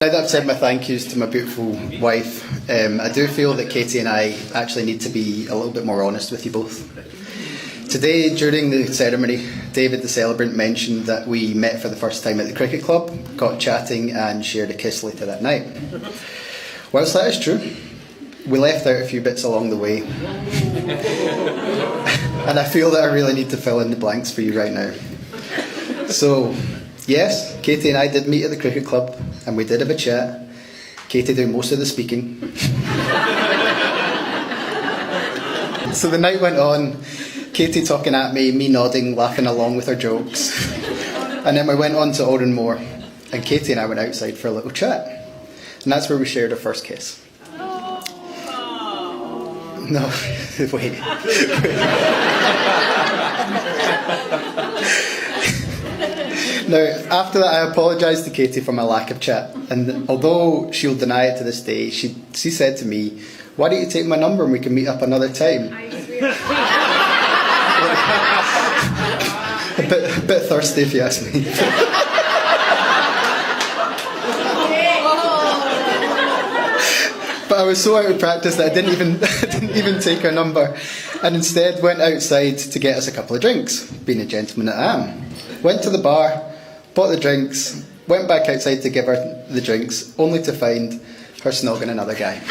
Now that I've said my thank yous to my beautiful wife, I do feel that Katie and I actually need to be a little bit more honest with you both. Today, during the ceremony, David the celebrant mentioned that we met for the first time at the cricket club, got chatting and shared a kiss later that night. Whilst that is true, we left out a few bits along the way. And I feel that I really need to fill in the blanks for you right now. So, yes, Katie and I did meet at the cricket club and we did have a chat. Katie doing most of the speaking. So the night went on, Katie talking at me nodding, laughing along with her jokes. And then we went on to Oranmore and Katie and I went outside for a little chat. And that's where we shared our first kiss. No, wait. Now, after that, I apologised to Katie for my lack of chat. And although she'll deny it to this day, she said to me, "Why don't you take my number and we can meet up another time?" a bit thirsty, if you ask me. But I was so out of practice that I didn't even take her number, and instead went outside to get us a couple of drinks, being a gentleman that I am. Went to the bar, bought the drinks, went back outside to give her the drinks, only to find her snogging another guy.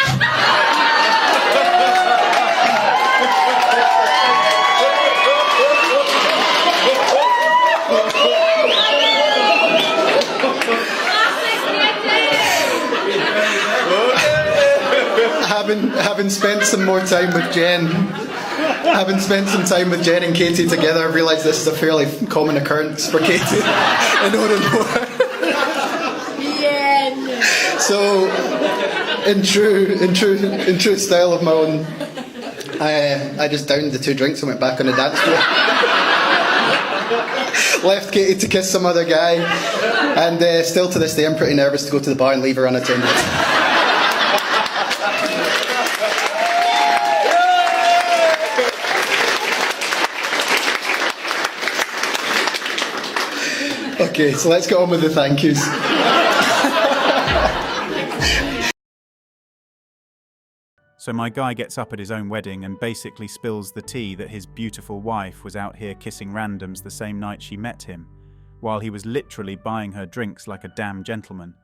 Having spent some more time with Jen, having spent some time with Jen and Katie together, I've realised this is a fairly common occurrence for Katie in Oranmore. Yeah. So, in true style of my own, I just downed the two drinks and went back on the dance floor. Left Katie to kiss some other guy, and still to this day I'm pretty nervous to go to the bar and leave her unattended. Okay, so let's get on with the thank yous. So my guy gets up at his own wedding and basically spills the tea that his beautiful wife was out here kissing randoms the same night she met him, while he was literally buying her drinks like a damn gentleman.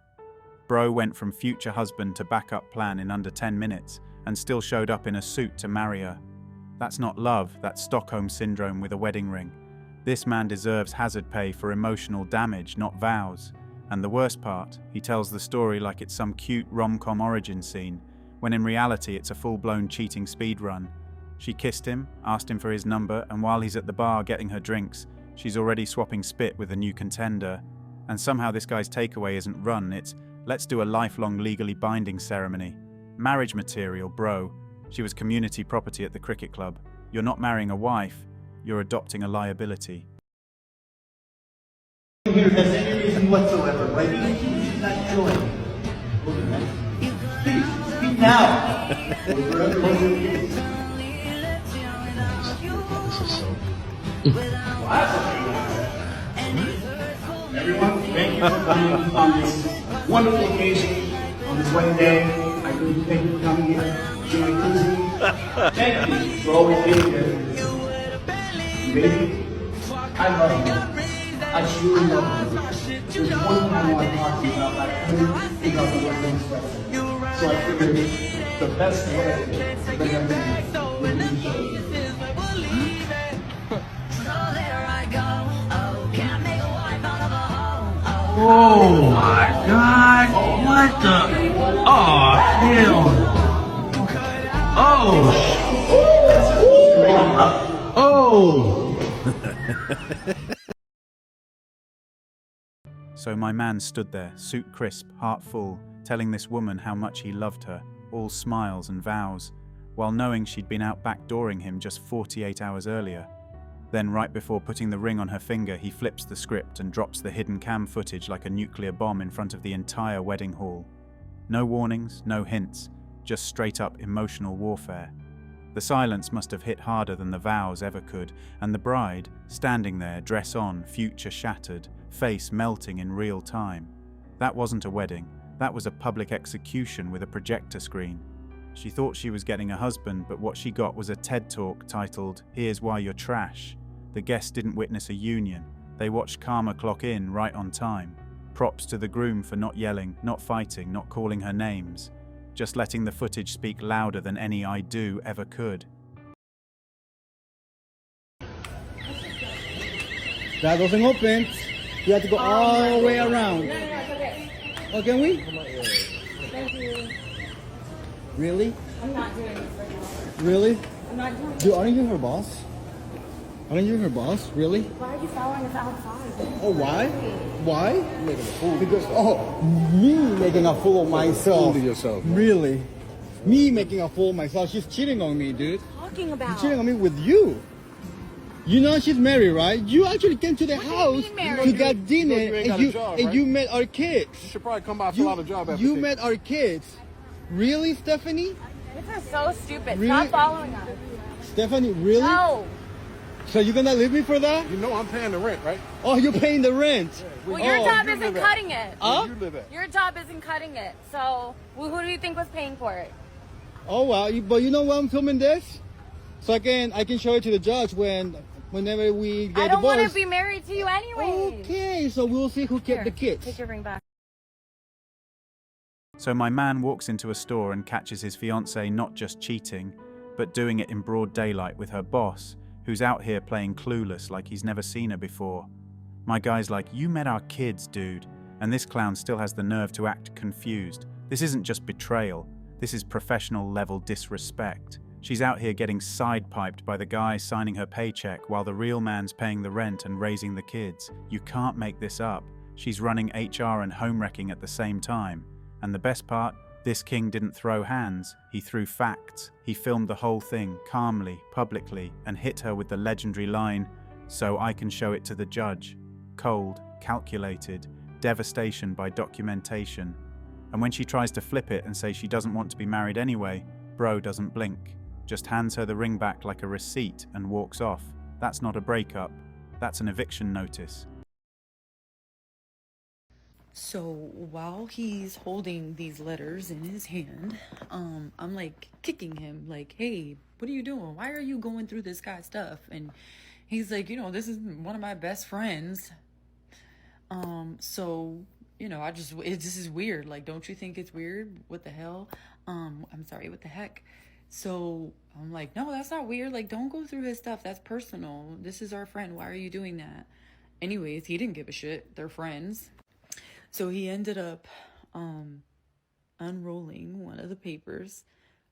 Bro went from future husband to backup plan in under 10 minutes and still showed up in a suit to marry her. That's not love, that's Stockholm Syndrome with a wedding ring. This man deserves hazard pay for emotional damage, not vows. And the worst part, he tells the story like it's some cute rom-com origin scene, when in reality it's a full-blown cheating speedrun. She kissed him, asked him for his number, and while he's at the bar getting her drinks, she's already swapping spit with a new contender. And somehow this guy's takeaway isn't run, it's let's do a lifelong legally binding ceremony. Marriage material, bro. She was community property at the cricket club. You're not marrying a wife. You're adopting a liability. Here has any reason whatsoever why you should not join. Please, speak now. This is so. Everyone, thank you for coming on this wonderful occasion, on this wedding day. I really thank you for coming here. Join Disney. Thank you for always being here. Baby, I love you. I truly love you. There's one thing I want to talk to you about, but I couldn't think of the word to express it. So I figured the best way to bring everything would be to show you. Oh my God! What the? Oh hell! Oh! Oh! So my man stood there, suit crisp, heart full, telling this woman how much he loved her, all smiles and vows, while knowing she'd been out backdooring him just 48 hours earlier. Then right before putting the ring on her finger, he flips the script and drops the hidden cam footage like a nuclear bomb in front of the entire wedding hall. No warnings, no hints, just straight up emotional warfare. The silence must have hit harder than the vows ever could, and the bride, standing there, dress on, future shattered, face melting in real time. That wasn't a wedding, That was a public execution with a projector screen. She thought she was getting a husband, but what she got was a TED Talk titled, "Here's Why You're Trash." The guests didn't witness a union. They watched karma clock in right on time. Props to the groom for not yelling, not fighting, not calling her names. Just letting the footage speak louder than any "I do" ever could. That doesn't open. You have to go all the way around. No, it's okay. Oh, can we? Thank you. Really? I'm not doing this right now. Really? I'm not doing Dude, aren't you her boss? Aren't you her boss? Really? Why are you following us outside? Oh, why? Why? Making a fool. Because, me making a fool of myself. Fool of yourself. Really? Me making a fool of myself. She's cheating on me, dude. Talking about? She's cheating on me with you. You know she's married, right? You actually came to the house to get dinner, You ain't got a job, and right? you met our kids. You should probably come by and fill out a job application. You met our kids. Really, Stephanie? This is so stupid. Really? Stop following us. Stephanie, really? No. So you're gonna leave me for that? You know I'm paying the rent, right? Oh, you're paying the rent. Well, your Oh, job you isn't live at? cutting it. Huh? Where you live at? Your job isn't cutting it. So, who do you think was paying for it? Oh wow, but you know why I'm filming this? So I can show it to the judge whenever we get I don't want divorced. to be married to you anyway. Okay, so we'll see who kept the kids. Take your ring back. So my man walks into a store and catches his fiancée not just cheating, but doing it in broad daylight with her boss, who's out here playing clueless like he's never seen her before. My guy's like, "You met our kids, dude." And this clown still has the nerve to act confused. This isn't just betrayal. This is professional level disrespect. She's out here getting side-piped by the guy signing her paycheck while the real man's paying the rent and raising the kids. You can't make this up. She's running HR and home wrecking at the same time. And the best part, this king didn't throw hands, he threw facts. He filmed the whole thing calmly, publicly, and hit her with the legendary line, "So I can show it to the judge." Cold, calculated, devastation by documentation. And when she tries to flip it and say she doesn't want to be married anyway, bro doesn't blink. Just hands her the ring back like a receipt and walks off. That's not a breakup, that's an eviction notice. So while he's holding these letters in his hand, I'm like kicking him, like, "Hey, what are you doing? Why are you going through this guy's stuff?" And he's like, "This is one of my best friends. So, this is weird. Like, don't you think it's weird? What the hell? I'm sorry, what the heck?" So I'm like, "No, that's not weird. Like, don't go through his stuff. That's personal. This is our friend. Why are you doing that?" Anyways, he didn't give a shit. They're friends. So he ended up unrolling one of the papers.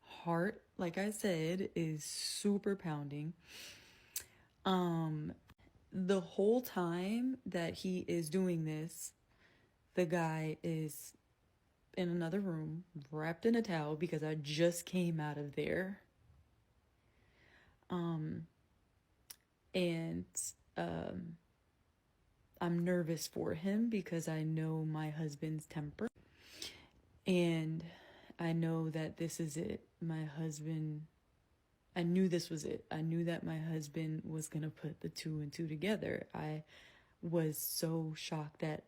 Heart, like I said, is super pounding. The whole time that he is doing this, the guy is in another room, wrapped in a towel, because I just came out of there. I'm nervous for him because I know my husband's temper. And I know that this is it. I knew this was it. I knew that my husband was going to put the two and two together. I was so shocked that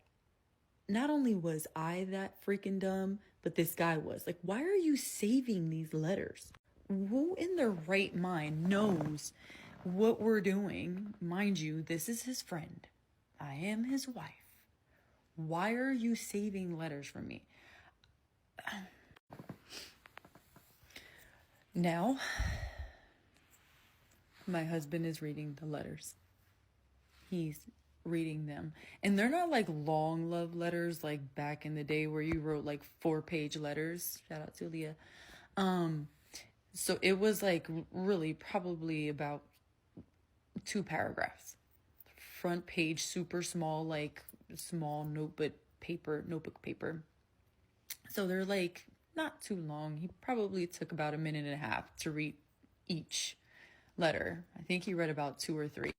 not only was I that freaking dumb, but this guy was. Like, why are you saving these letters? Who in their right mind knows what we're doing? Mind you, this is his friend. I am his wife. Why are you saving letters from me? Now, my husband is reading the letters. He's reading them. And they're not like long love letters like back in the day where you wrote like 4-page letters. Shout out to Leah. So it was like really probably about 2 paragraphs. Front page, super small, like small notebook paper. So they're like not too long. He probably took about 1.5 minutes to read each letter. I think he read about 2 or 3.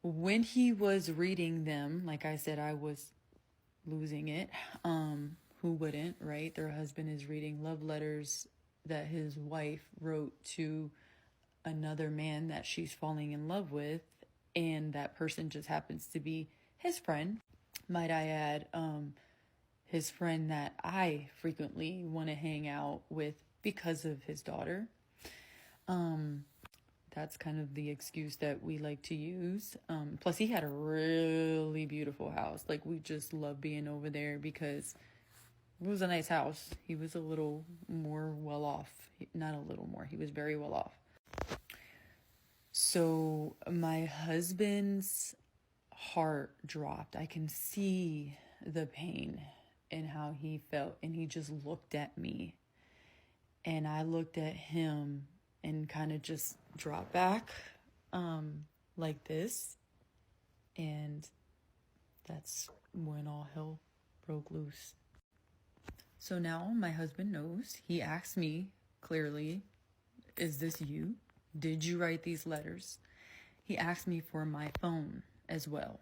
When he was reading them, like I said, I was losing it. Who wouldn't, right? Their husband is reading love letters that his wife wrote to another man that she's falling in love with, and that person just happens to be his friend. Might I add, his friend that I frequently want to hang out with because of his daughter. That's kind of the excuse that we like to use. Plus, he had a really beautiful house. Like, we just love being over there because it was a nice house. He was a little more well off. Not a little more. He was very well off. So my husband's heart dropped. I can see the pain and how he felt. And he just looked at me. And I looked at him and kind of just dropped back like this. And that's when all hell broke loose. So now my husband knows. He asked me clearly, is this you? Did you write these letters? He asked me for my phone as well.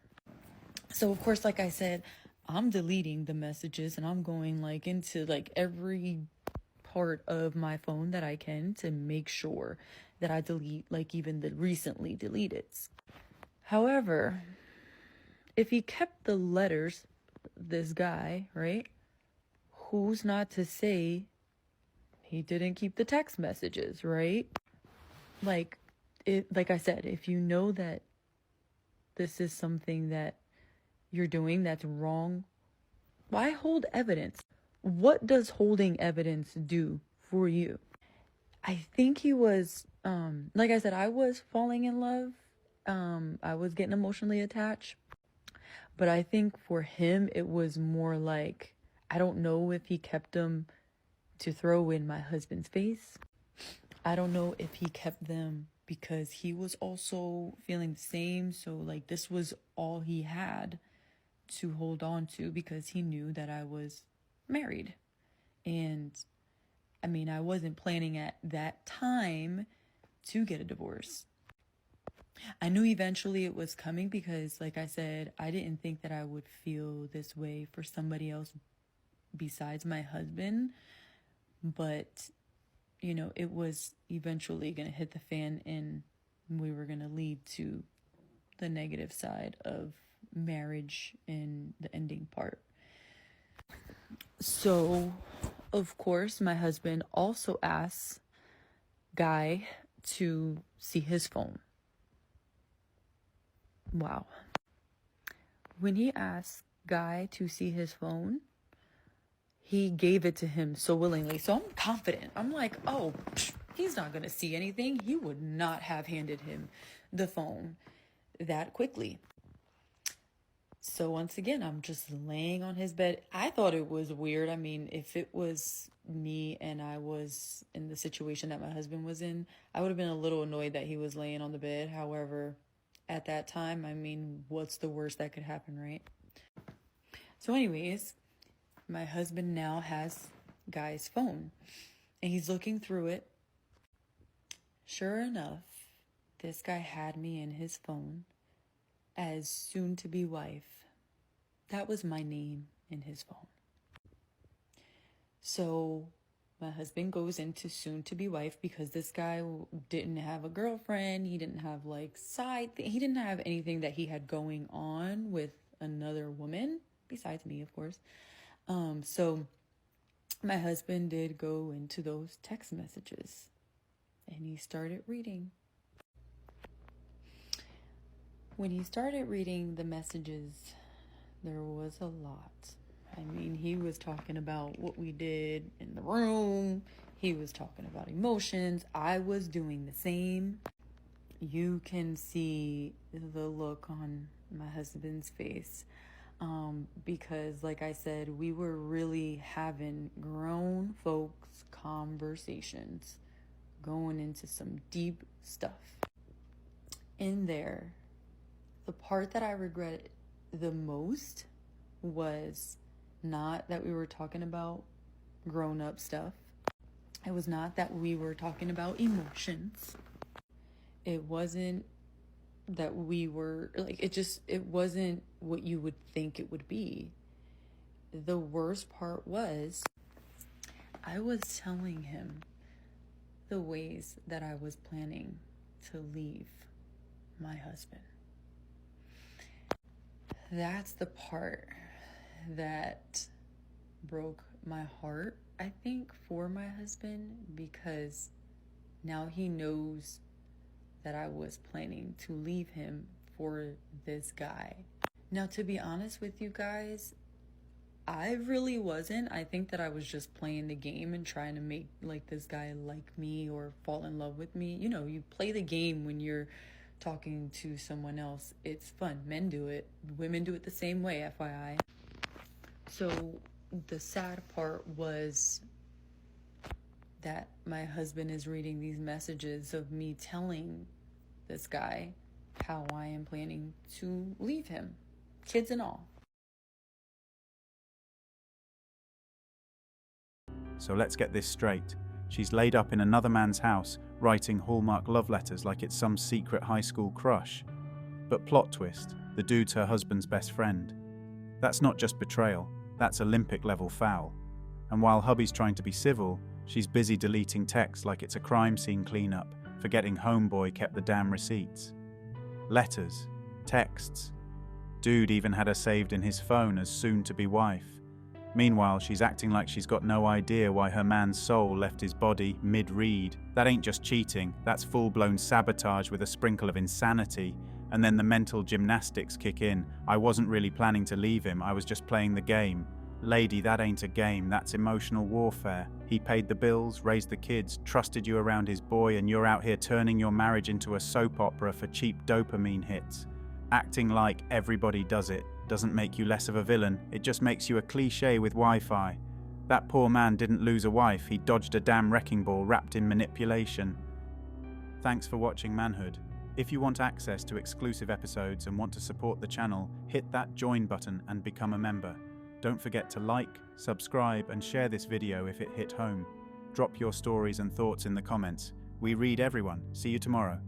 So of course, like I said, I'm deleting the messages and I'm going like into like every part of my phone that I can to make sure that I delete like even the recently deleted. However, if he kept the letters, this guy, right? Who's not to say he didn't keep the text messages, right? Like I said, if you know that this is something that you're doing that's wrong, why hold evidence? What does holding evidence do for you? I think he was, like I said, I was falling in love. I was getting emotionally attached. But I think for him, it was more like, I don't know if he kept them to throw in my husband's face. I don't know if he kept them because he was also feeling the same. So like this was all he had to hold on to because he knew that I was married. And I mean, I wasn't planning at that time to get a divorce. I knew eventually it was coming because, like I said, I didn't think that I would feel this way for somebody else besides my husband. But, you know, it was eventually going to hit the fan and we were going to lead to the negative side of marriage and the ending part. So, of course, my husband also asks Guy to see his phone. Wow. When he asked Guy to see his phone, he gave it to him so willingly. So I'm confident. I'm like, oh, he's not going to see anything. He would not have handed him the phone that quickly. So once again, I'm just laying on his bed. I thought it was weird. I mean, if it was me and I was in the situation that my husband was in, I would have been a little annoyed that he was laying on the bed. However, at that time, I mean, what's the worst that could happen, right? So anyways, my husband now has Guy's phone and he's looking through it. Sure enough, this guy had me in his phone as soon-to-be wife. That was my name in his phone. So my husband goes into soon-to-be wife because this guy didn't have a girlfriend. He didn't have like he didn't have anything that he had going on with another woman besides me, of course. So my husband did go into those text messages and he started reading. When he started reading the messages, there was a lot. I mean, he was talking about what we did in the room. He was talking about emotions. I was doing the same. You can see the look on my husband's face. Because like I said, we were really having grown folks conversations, going into some deep stuff. In there, the part that I regret the most was not that we were talking about grown-up stuff. It was not that we were talking about emotions. It wasn't that we were like, it wasn't what you would think it would be. The worst part was I was telling him the ways that I was planning to leave my husband. That's the part that broke my heart, I think, for my husband, because now he knows that I was planning to leave him for this guy. Now, to be honest with you guys, I really wasn't. I think that I was just playing the game and trying to make like this guy like me or fall in love with me. You know, you play the game when you're talking to someone else. It's fun. Men do it. Women do it the same way, FYI. So the sad part was that my husband is reading these messages of me telling this guy how I am planning to leave him, kids and all. So let's get this straight. She's laid up in another man's house, writing Hallmark love letters like it's some secret high school crush. But plot twist, the dude's her husband's best friend. That's not just betrayal, that's Olympic level foul. And while hubby's trying to be civil, she's busy deleting texts like it's a crime scene cleanup, forgetting homeboy kept the damn receipts. Letters, texts. Dude even had her saved in his phone as soon-to-be wife. Meanwhile, she's acting like she's got no idea why her man's soul left his body mid-read. That ain't just cheating, that's full-blown sabotage with a sprinkle of insanity. And then the mental gymnastics kick in. I wasn't really planning to leave him, I was just playing the game. Lady, that ain't a game, that's emotional warfare. He paid the bills, raised the kids, trusted you around his boy, and you're out here turning your marriage into a soap opera for cheap dopamine hits. Acting like everybody does it doesn't make you less of a villain, it just makes you a cliche with Wi-Fi. That poor man didn't lose a wife, he dodged a damn wrecking ball wrapped in manipulation. Thanks for watching Manhood. If you want access to exclusive episodes and want to support the channel, hit that join button and become a member. Don't forget to like, subscribe and share this video if it hit home. Drop your stories and thoughts in the comments. We read everyone. See you tomorrow.